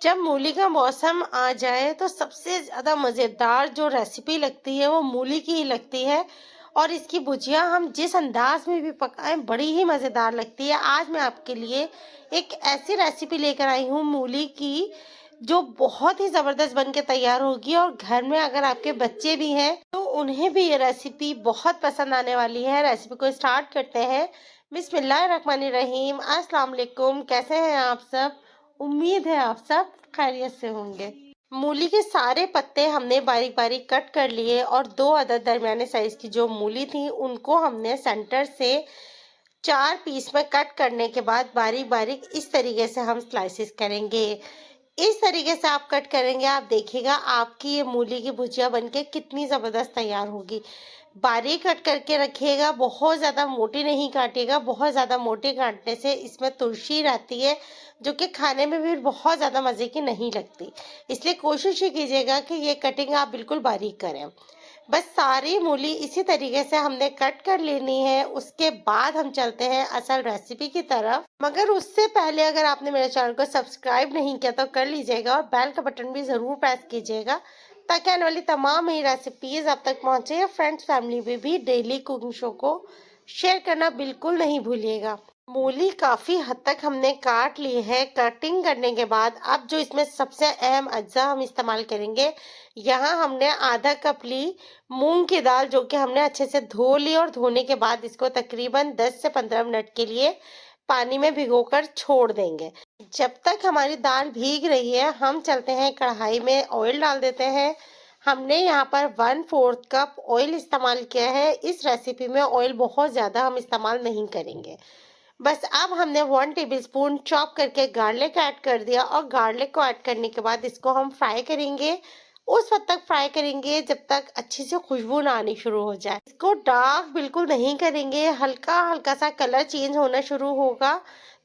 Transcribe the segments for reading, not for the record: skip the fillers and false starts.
जब मूली का मौसम आ जाए तो सबसे ज़्यादा मज़ेदार जो रेसिपी लगती है वो मूली की ही लगती है। और इसकी भुजिया हम जिस अंदाज में भी पकाएं बड़ी ही मज़ेदार लगती है। आज मैं आपके लिए एक ऐसी रेसिपी लेकर आई हूँ मूली की, जो बहुत ही ज़बरदस्त बन के तैयार होगी। और घर में अगर आपके बच्चे भी हैं तो उन्हें भी ये रेसिपी बहुत पसंद आने वाली है। रेसिपी को स्टार्ट करते हैं। बिस्मिल्लाहिर्रहमानिर्रहीम। अस्सलाम वालेकुम। कैसे हैं आप सब? उम्मीद है आप सब खैरियत से होंगे। मूली के सारे पत्ते हमने बारीक बारीक कट कर लिए और 2 अदद दरमियाने साइज की जो मूली थी उनको हमने सेंटर से 4 पीस में कट करने के बाद बारीक बारीक इस तरीके से हम स्लाइसेस करेंगे। इस तरीके से आप कट करेंगे, आप देखिएगा आपकी ये मूली की भुजिया बनके कितनी ज़बरदस्त तैयार होगी। बारीक कट करके रखिएगा, बहुत ज़्यादा मोटी नहीं काटिएगा। बहुत ज़्यादा मोटी काटने से इसमें तुलसी रहती है जो कि खाने में भी बहुत ज़्यादा मज़े की नहीं लगती। इसलिए कोशिश ये कीजिएगा कि ये कटिंग आप बिल्कुल बारीक करें। बस सारी मूली इसी तरीके से हमने कट कर लेनी है। उसके बाद हम चलते हैं असल रेसिपी की तरफ। मगर उससे पहले अगर आपने मेरे चैनल को सब्सक्राइब नहीं किया तो कर लीजिएगा और बेल का बटन भी ज़रूर प्रेस कीजिएगा ताकि आने वाली तमाम ही रेसिपीज़ आप तक पहुंचे। फ्रेंड्स फैमिली में भी डेली कुकिंग शो को शेयर करना बिल्कुल नहीं भूलिएगा। मूली काफ़ी हद तक हमने काट ली है। कटिंग करने के बाद अब जो इसमें सबसे अहम अज्जा हम इस्तेमाल करेंगे, यहाँ हमने आधा कप ली मूंग की दाल, जो कि हमने अच्छे से धो ली और धोने के बाद इसको तकरीबन 10 से 15 मिनट के लिए पानी में भिगोकर छोड़ देंगे। जब तक हमारी दाल भीग रही है हम चलते हैं कढ़ाई में ऑयल डाल देते हैं। हमने यहाँ पर 1/4 कप ऑयल इस्तेमाल किया है। इस रेसिपी में ऑयल बहुत ज़्यादा हम इस्तेमाल नहीं करेंगे। बस अब हमने 1 टेबलस्पून चॉप करके गार्लिक ऐड कर दिया और गार्लिक को ऐड करने के बाद इसको हम फ्राई करेंगे। उस वक्त तक फ्राई करेंगे जब तक अच्छी से खुशबू ना आनी शुरू हो जाए। इसको डार्क बिल्कुल नहीं करेंगे, हल्का हल्का सा कलर चेंज होना शुरू होगा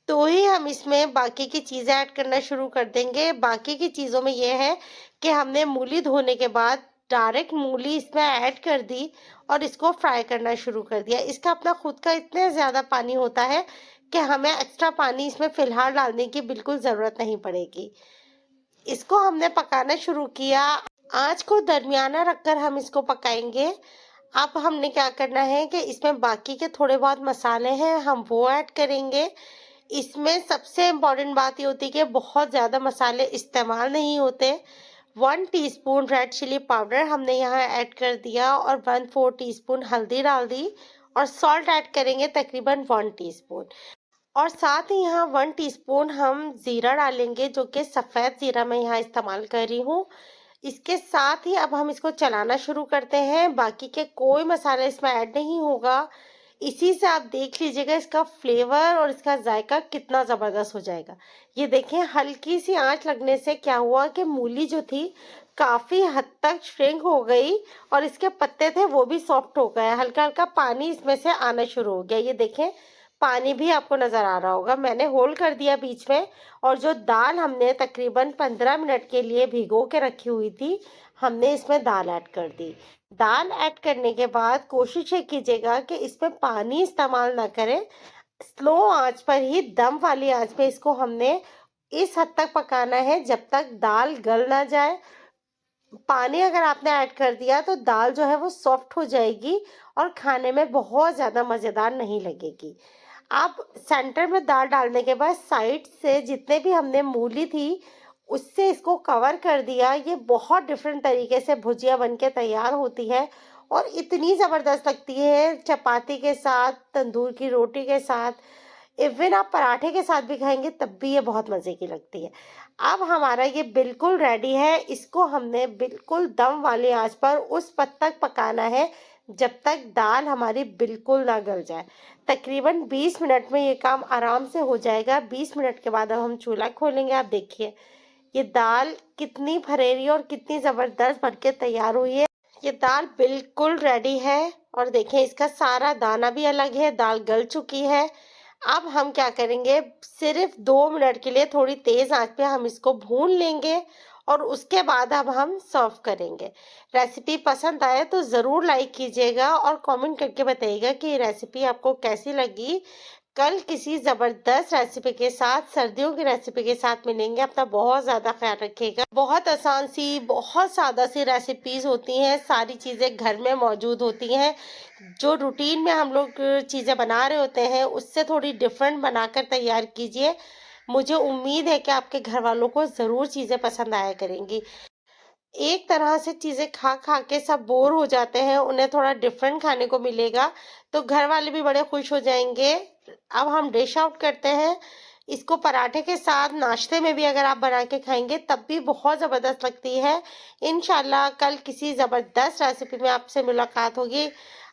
तो ही हम इसमें बाकी की चीज़ें ऐड करना शुरू कर देंगे। बाकी की चीज़ों में यह है कि हमने मूली धोने के बाद डायरेक्ट मूली इसमें ऐड कर दी और इसको फ्राई करना शुरू कर दिया। इसका अपना खुद का इतना ज़्यादा पानी होता है कि हमें एक्स्ट्रा पानी इसमें फ़िलहाल डालने की बिल्कुल ज़रूरत नहीं पड़ेगी। इसको हमने पकाना शुरू किया। आँच को दरमियाना रखकर हम इसको पकाएंगे। अब हमने क्या करना है कि इसमें बाकी के थोड़े बहुत मसाले हैं हम वो ऐड करेंगे। इसमें सबसे इम्पोर्टेंट बात ये होती है कि बहुत ज़्यादा मसाले इस्तेमाल नहीं होते। 1 टीस्पून रेड चिली पाउडर हमने यहाँ ऐड कर दिया और 1/4 टीस्पून हल्दी डाल दी और सॉल्ट ऐड करेंगे तकरीबन 1 टीस्पून। और साथ ही यहाँ 1 टीस्पून हम ज़ीरा डालेंगे, जो कि सफ़ेद ज़ीरा मैं यहाँ इस्तेमाल कर रही हूँ। इसके साथ ही अब हम इसको चलाना शुरू करते हैं। बाकी के कोई मसाला इसमें ऐड नहीं होगा। इसी से आप देख लीजिएगा इसका फ्लेवर और इसका जायका कितना ज़बरदस्त हो जाएगा। ये देखें, हल्की सी आंच लगने से क्या हुआ कि मूली जो थी काफ़ी हद तक श्रिंक हो गई और इसके पत्ते थे वो भी सॉफ्ट हो गए। हल्का हल्का पानी इसमें से आना शुरू हो गया। ये देखें, पानी भी आपको नज़र आ रहा होगा। मैंने होल कर दिया बीच में और जो दाल हमने तकरीबन 15 मिनट के लिए भिगो के रखी हुई थी हमने इसमें दाल ऐड कर दी। दाल ऐड करने के बाद कोशिश ये कीजिएगा कि इसमें पानी इस्तेमाल ना करें। स्लो आंच पर ही, दम वाली आंच पे इसको हमने इस हद तक पकाना है जब तक दाल गल ना जाए। पानी अगर आपने ऐड कर दिया तो दाल जो है वो सॉफ्ट हो जाएगी और खाने में बहुत ज़्यादा मज़ेदार नहीं लगेगी। आप सेंटर में दाल डालने के बाद साइड से जितने भी हमने मूली थी उससे इसको कवर कर दिया। ये बहुत डिफरेंट तरीके से भुजिया बनके तैयार होती है और इतनी ज़बरदस्त लगती है चपाती के साथ, तंदूर की रोटी के साथ, इवन आप पराठे के साथ भी खाएंगे तब भी ये बहुत मज़े की लगती है। अब हमारा ये बिल्कुल रेडी है। इसको हमने बिल्कुल दम वाली आंच पर उस वक्त तक पकाना है जब तक दाल हमारी बिल्कुल ना गल जाए। तकरीबन 20 मिनट में ये काम आराम से हो जाएगा। 20 मिनट के बाद अब हम चूल्हा खोलेंगे। आप देखिए ये दाल कितनी भरेरी और कितनी ज़बरदस्त बनके तैयार हुई है। ये दाल बिल्कुल रेडी है और देखें इसका सारा दाना भी अलग है, दाल गल चुकी है। अब हम क्या करेंगे, सिर्फ 2 मिनट के लिए थोड़ी तेज़ आंच पे हम इसको भून लेंगे और उसके बाद अब हम सर्व करेंगे। रेसिपी पसंद आए तो ज़रूर लाइक कीजिएगा और कमेंट करके बताइएगा कि ये रेसिपी आपको कैसी लगी। कल किसी ज़बरदस्त रेसिपी के साथ, सर्दियों की रेसिपी के साथ मिलेंगे। अपना बहुत ज़्यादा ख्याल रखिएगा। बहुत आसान सी, बहुत सादा सी रेसिपीज़ होती हैं, सारी चीज़ें घर में मौजूद होती हैं। जो रूटीन में हम लोग चीज़ें बना रहे होते हैं, उससे थोड़ी डिफरेंट बनाकर तैयार कीजिए। मुझे उम्मीद है कि आपके घर वालों को ज़रूर चीज़ें पसंद आया करेंगी। एक तरह से चीज़ें खा खा के सब बोर हो जाते हैं, उन्हें थोड़ा डिफरेंट खाने को मिलेगा, तो घर वाले भी बड़े खुश हो जाएँगे। अब हम डिश आउट करते हैं। इसको पराठे के साथ, नाश्ते में भी अगर आप बना के खाएँगे, तब भी बहुत ज़बरदस्त लगती है। इंशाल्लाह कल किसी ज़बरदस्त रेसिपी में आपसे मुलाकात होगी।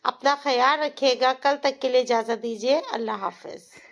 अपना ख़्याल रखिएगा। कल तक के लिए इजाज़त दीजिए। अल्लाह हाफ़िज़।